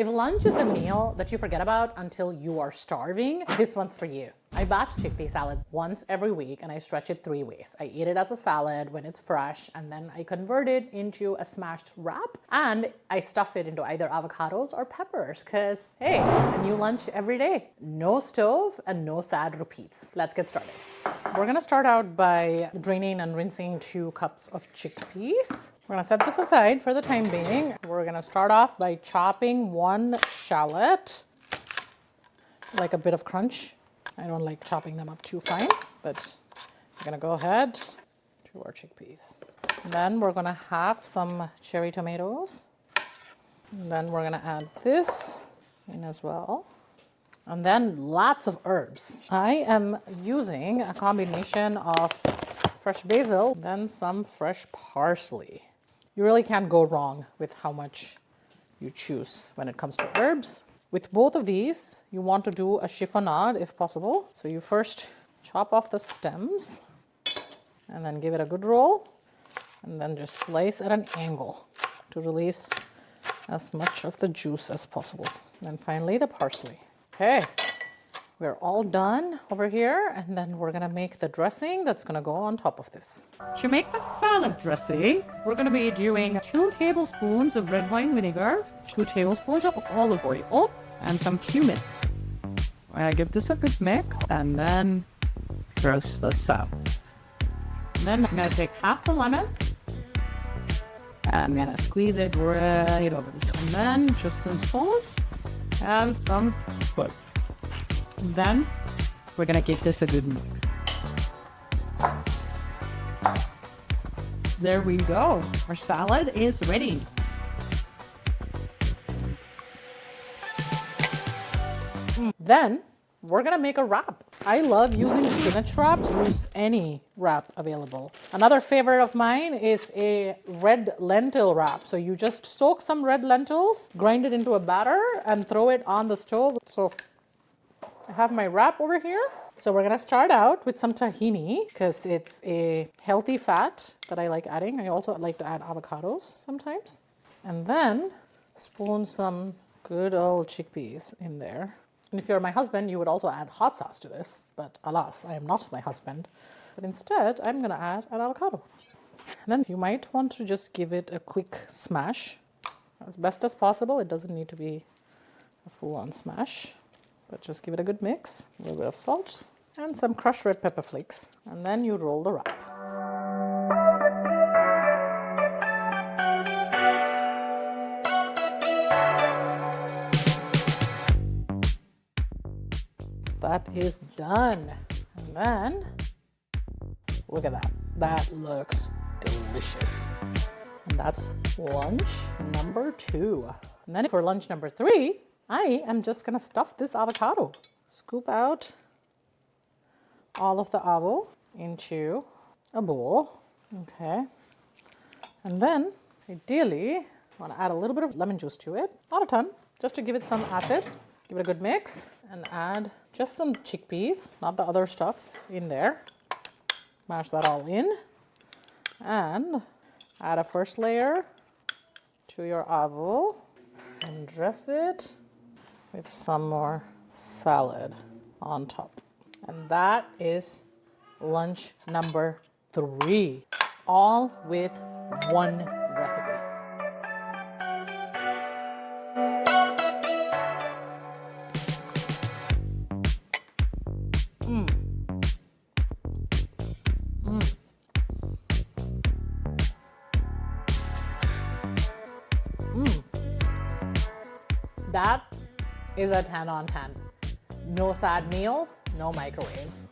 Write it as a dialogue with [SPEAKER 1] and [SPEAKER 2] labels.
[SPEAKER 1] If lunch is the meal that you forget about until you are starving, this one's for you. I batch chickpea salad once every week and I stretch it 3 ways. I eat it as a salad when it's fresh, and then I convert it into a smashed wrap, and I stuff it into either avocados or peppers, because hey, a new lunch every day. No stove and no sad repeats. Let's get started. We're gonna start out by draining and rinsing 2 cups of chickpeas. We're gonna set this aside for the time being. We're gonna start off by chopping 1 shallot, like a bit of crunch. I don't like chopping them up too fine, but we're gonna go ahead to our chickpeas. And then we're gonna have some cherry tomatoes. And then we're gonna add this in as well. And then lots of herbs. I am using a combination of fresh basil, then some fresh parsley. You really can't go wrong with how much you choose when it comes to herbs. With both of these, you want to do a chiffonade if possible. So you first chop off the stems and then give it a good roll, and then just slice at an angle to release as much of the juice as possible. And then finally the parsley. Okay, we're all done over here, and then we're gonna make the dressing that's gonna go on top of this. To make the salad dressing, we're gonna be doing 2 tablespoons of red wine vinegar, 2 tablespoons of olive oil, and some cumin. I give this a good mix, and then dress this up. And then I'm gonna take half the lemon, and I'm gonna squeeze it right over this. And then just some salt and some pepper. Then we're gonna give this a good mix. There we go. Our salad is ready. Then we're gonna make a wrap. I love using spinach wraps. Use any wrap available. Another favorite of mine is a red lentil wrap. So you just soak some red lentils, grind it into a batter, and throw it on the stove. So I have my wrap over here. So we're gonna start out with some tahini because it's a healthy fat that I like adding. I also like to add avocados sometimes. And then spoon some good old chickpeas in there. And if you're my husband, you would also add hot sauce to this, but alas, I am not my husband. But instead, I'm gonna add an avocado. And then you might want to just give it a quick smash as best as possible. It doesn't need to be a full-on smash, but just give it a good mix, a little bit of salt, and some crushed red pepper flakes. And then you roll the wrap. That is done. And then, look at that. That looks delicious. And that's lunch number 2. And then for lunch number 3, I am just gonna stuff this avocado. Scoop out all of the avo into a bowl. Okay. And then, ideally, I wanna add a little bit of lemon juice to it. Not a ton, just to give it some acid. Give it a good mix and add just some chickpeas, not the other stuff in there. Mash that all in and add a first layer to your avo and dress it with some more salad on top. And that is lunch number 3, all with 1 recipe. That is a 10 on 10. No sad meals, no microwaves.